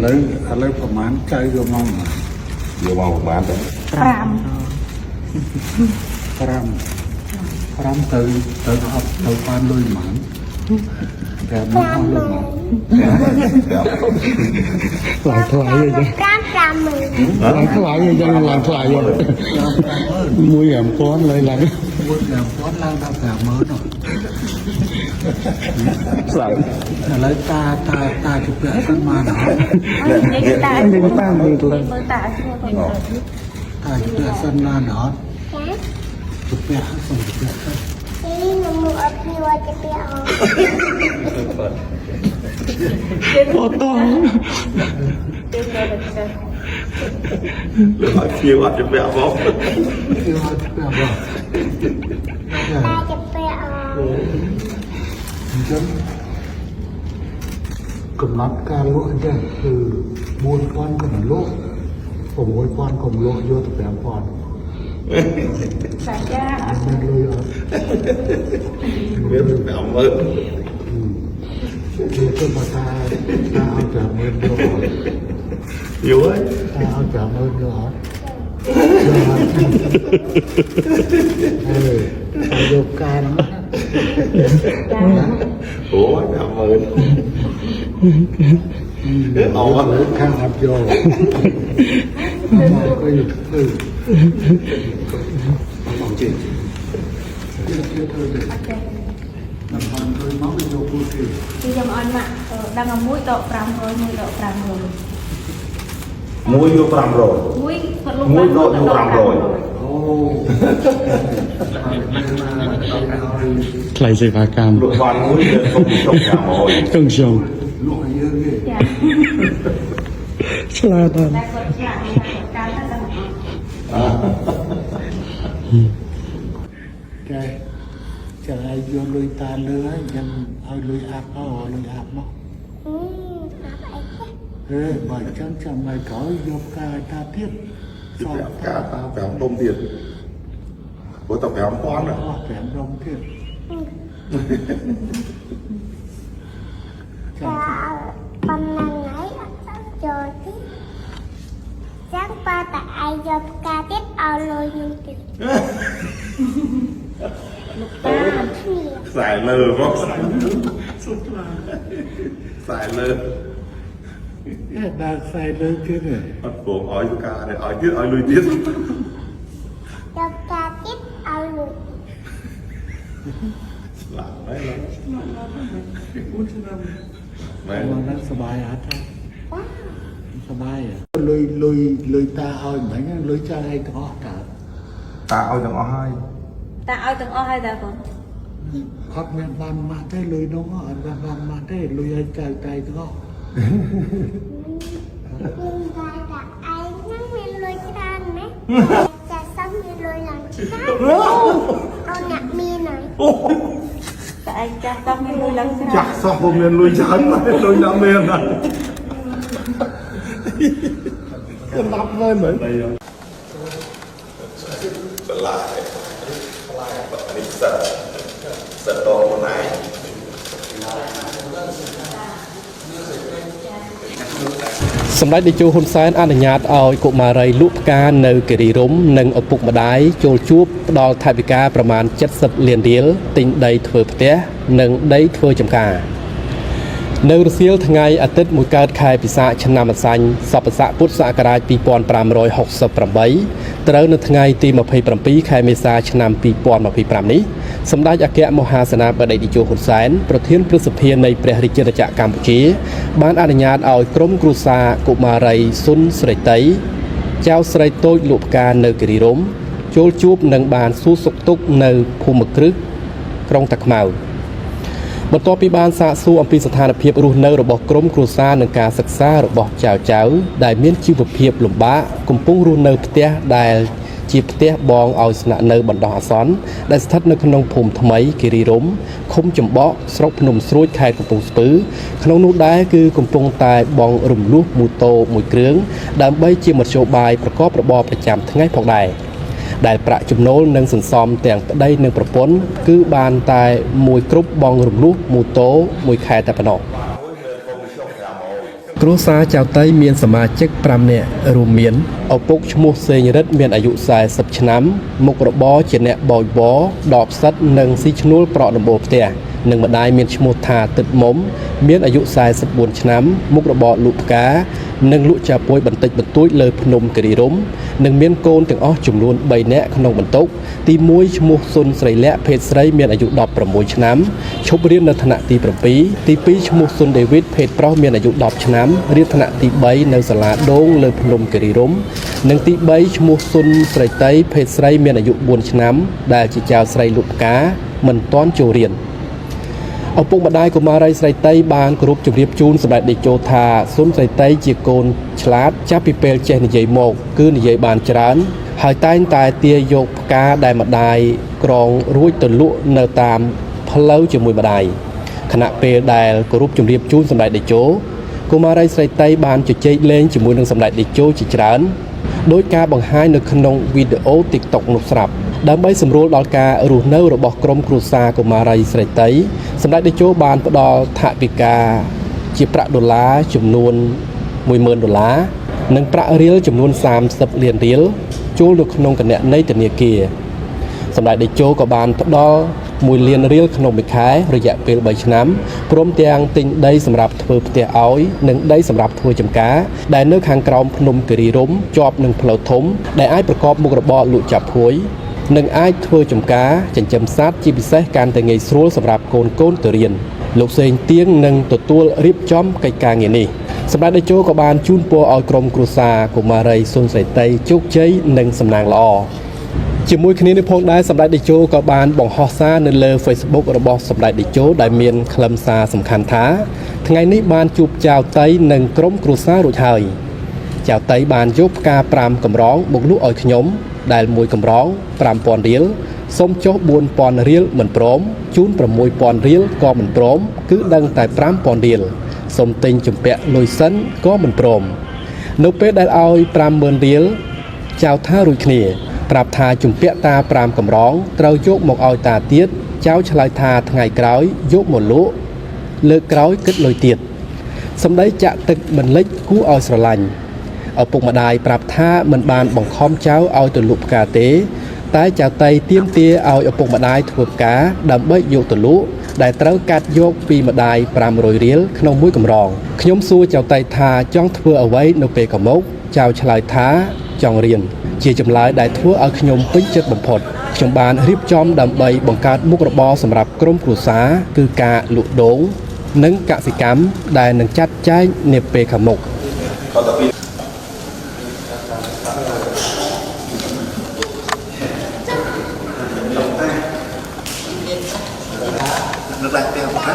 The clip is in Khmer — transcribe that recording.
lấyประมาณใจโยมองโยมองประมาณแต่พรำเติมอับเติมปานลุยหมันแต่ไม่เอาลุยหมันหลายทลายเลยหลายทลายเลยยังหลายทลายอยู่มวยแหลมฟ้อนเลยหลังมวยแหลมฟ้อนล่างตาแผลเมื่อหน่อยอะไรตาจุดเปลี่ยนขึ้นมาหน่อยตาจุดเปลี่ยนสั้นมาหน่อยจุดเปลี่ยนส่งจุดเปลี่ยนนี่หนูมืออัพนี่ว่าจะเปลี่ยนโอ้ต้องคิวอาจจะเปลี่ยนบอกคิวอาจจะเปลี่ยนบอกตาจะเปลี่ยนจนกำลังการโลกเนี่ยคือมูลพรของโลกผมมูลพรของโลกโยตแปมพรสายยาไม่เลยอ่ะไม่เป็นแบบมือคือก็มาตาเอาจากมือเดียวอยู่ไว้ตาเอาจากมือเดียวประโยคการโอ้ยแบบมือเอาวะข้างอับโยมาก็อยู่คือลองจริงน้ำมันเคยมาเป็นโยกูที่ยังอ่อนมากดังมุ้ยโตปรามโรยมุ้ยโตปรามโรยมุ้ยโยปรามโรยมุ้ยโดปรามโรยโอ้ใครสิพากรรมลูกฟันมุ้ยต้องชมโอ้ยต้องชมลูกเยอะเลยฉลาดอ่ะจะไอ้โยนลุยตาเลือยังเอาลุยอาบเอาลุยอาบมั้งบ่อยจังจังไม่ก่อยโยกาตาเทียบสอบกาตาแผลลมเทียบโอ้แต่แผลป้อนอ่ะแผลลมเทียบปันนังไหนจอที่จังปาแต่ไอยบกาติดเอาเลยยุ่งติดสายเลยเพราะสายเลยดาใส่เลยที่เนี่ยผมอ้อยกาเนี่ยอ้อยยืดอ้อยลุยยืดยบกาติดเอาเลยหลังไม่หลังไม่นั่งสบายอ่ะท่านสบายอ่ะลุยตาเอาเหมือนกันลุยใจให้ท้อกับตาเอาจังอ้อยตาเอาจังอ้อยแต่ผมครับแม่บ้านมาได้เลยน้องอ่ะบ้านมาได้ลุยให้ใจท้อลุยใจกับไอ้นั่งมีลุยกันไหมจะซ้ำมีลุยหลังช้าเอาหนักมีหน่อยแต่ไอ้จะต้องมีลุยหลังช้าจักสองผมเรียนลุยฉันไหมลุยน้ำเมียนนะก็รับเลยเหมือนไปยังสลายอันนี้สตอคนไหนសម្ដេចតេជោហ៊ុនសែនអនុញ្ញាតឲ្យកុមារីលក់ផ្កានៅគិរីរម្យនិងឪពុកម្ដាយចូលជួបផ្ដល់ថវិកាប្រមាណ70លានរៀលទិញដីធ្វើផ្ទះនិងដីធ្វើចម្ការនៅរសៀលថ្ងៃអាទិត្យមួយកើតខែពិសាខឆ្នាំអសាញ់សប្បស័កពុទ្ធសករាជ2568ត្រូវនៅថ្ងៃទី27ខែមេសាឆ្នាំ2025នេះសម្ដេចអគ្គមហាសេនាបតីតេជោហ៊ុនសែនប្រធានព្រឹទ្ធសភានៃព្រះរាជាណាចក្រកម្ពុជាបានអនុញ្ញាតឲ្យក្រុមគ្រួសារកុមារីស៊ុនស្រីតីចៅស្រីតូចលក់ផ្កានៅគិរីរម្យចូលជួបនិងបានសួរសុខទុក្ខនៅភូមិគ្រឹះក្រុងតាខ្មៅបន្ទាប់ពីបានសាកសួរអំពីស្ថានភាពរស់នៅរបស់ក្រុមគ្រួសារនិងការសិក្សារបស់ចៅដែលមានជីវភាពលំបាកកំពុងរស់នៅផ្ទះដែលជាផ្ទះបងឲ្យស្នាក់នៅបណ្ដោះអាសន្នដែលស្ថិតនៅក្នុងភូមិថ្មីគិរីរម្យឃុំចំបក់ស្រុកភ្នំស្រួចខេត្តកំពង់ស្ពឺក្នុងនោះដែរគឺកំពុងតែបងរំលោះម៉ូតូមួយគ្រឿងដើម្បីជាមធ្យោបាយប្រកបរបរប្រចាំថ្ងៃផងដែរដែលប្រាក់ចំណូលនិងសន្សំទាំងប្តីនិងប្រពន្ធគឺបានតែមួយគ្រប់បងរំលោះម៉ូតូមួយខែតែប៉ុណ្ណោះ គ្រួសារចៅតៃមានសមាជិក5នាក់រួមមានឪពុកឈ្មោះសេងរិទ្ធមានអាយុ40ឆ្នាំមុខរបរជាអ្នកបោចបរដបផ្សិតនិងស៊ីឈ្នួលប្រក់ដំបូលផ្ទះនិងម្ដាយមានឈ្មោះថាទឹកមុំមានអាយុ44ឆ្នាំមុខរបរលក់ផ្កានិងលក់ចាពួយបន្តិចបន្តួចលើភ្នំគិរីរម្យនិងមានកូនទាំងអស់ចំនួន3នាក់ក្នុងបន្ទុកទី1ឈ្មោះសុនស្រីលក្ខភេទស្រីមានអាយុ16ឆ្នាំឈប់រៀននៅថ្នាក់ទី7ទី2ឈ្មោះសុនដេវីតភេទប្រុសមានអាយុ10ឆ្នាំរៀនថ្នាក់ទី3នៅសាលាដូងលើភ្នំគិរីរម្យនិងទី3ឈ្មោះសុនស្រីតៃភេទស្រីមានអាយុ4ឆ្នាំដែលជាចៅស្រីលក់ផ្កាមិនទាន់ចូលរៀនឪពុកម្ដាយកុមារីស្រីតៃបានគោរពជម្រាបជូនសម្ដេចតេជោថាសុនស្រីតៃជាកូនឆ្លាតចាប់ពីពេលចេះនិយាយមកគឺនិយាយបានច្រើនហើយតែងតែទាយកផ្កាដែលម្ដាយក្រងរួចទៅលក់នៅតាមផ្លូវជាមួយម្ដាយខណៈពេលដែលគោរពជម្រាបជូនសម្ដេចតេជោកុមារីស្រីតៃបានជជែកលេងជាមួយនឹងសម្ដេចតេជោជាច្រើនដោយការបង្ហាញនៅក្នុងវីដេអូ TikTok នោះស្រាប់ដើម្បីសម្រួលដល់ការរស់នៅរបស់ក្រុមគ្រួសារកុមារីស្រីតៃសម្ដេចតេជោបានផ្ដល់ថវិកាជាប្រាក់ដុល្លារចំនួន$10,000និងប្រាក់រៀលចំនួន30លានរៀលចូលនៅក្នុងគណនីធនាគារសម្ដេចតេជោក៏បានផ្ដល់1លានរៀលក្នុងមួយខែរយៈពេល3ឆ្នាំព្រមទាំងទិញដីសម្រាប់ធ្វើផ្ទះឲ្យនិងដីសម្រាប់ធ្វើចម្ការដែលនៅខាងក្រោមភ្នំគិរីរម្យជាប់នឹងផ្លូវធំដែលអាចប្រកបមុខរបរលក់ចាប់ហួយនិងអាចធ្វើចម្ការចិញ្ចឹមសត្វជាពិសេសកាន់តែងាយស្រួលសម្រាប់កូនទៅរៀនលោកសេងទៀងនឹងទទួលរៀបចំកិច្ចការងារនេះសម្ដេចតេជោក៏បានជូនពរឲ្យក្រុមគ្រួសារកុមារីសុនស្រីតៃជោគជ័យនិងសំណាងល្អជាមួយគ្នានេះផងដែរសម្ដេចតេជោក៏បានបង្ហោះសារនៅលើ Facebook របស់សម្ដេចតេជោដែលមានខ្លឹមសារសំខាន់ថាថ្ងៃនេះបានជួបចៅតៃនិងក្រុមគ្រួសាររួចហើយចៅតៃបានយកផ្កា5កម្រងមកលក់ឲ្យខ្ញុំដែល1កម្រង5,000រៀលសូមចុះ4,000រៀលមិនព្រមជូន6,000រៀលក៏មិនព្រមគឺដឹងតែ5,000រៀលសូមទិញជំពាក់លុយសិនក៏មិនព្រមនៅពេលដែលឲ្យ50,000រៀលចៅថារួចគ្នាប្រាប់ថាជំពាក់តា5កម្រងត្រូវយកមកឲ្យតាទៀតចៅឆ្លើយថាថ្ងៃក្រោយយកមកលក់លើកក្រោយគិតលុយទៀតសម្ដីចាក់ទឹកបន្លិចគួរឲ្យស្រឡាញ់ឪពុកម្ដាយប្រាប់ថាមិនបានបង្ខំចៅឲ្យទៅលក់ផ្កាទេតែចៅតៃទាមទារឲ្យឪពុកម្ដាយធ្វើផ្កាដើម្បីយកទៅលក់ដែលត្រូវកាត់យកពីម្ដាយ500រៀលក្នុងមួយកម្រងខ្ញុំសួរចៅតៃថាចង់ធ្វើអ្វីនៅពេលខាងមុខចៅឆ្លើយថាចង់រៀនជាចម្លើយដែលធ្វើឲ្យខ្ញុំពេញចិត្តបំផុតខ្ញុំបានរៀបចំដើម្បីបង្កើតមុខរបរសម្រាប់ក្រុមគ្រួសារគឺការលក់ដូងនិងកសិកម្មដែលនឹងចាត់ចែងនាពេលខាងមុខ Nước lạnh tiêu hả?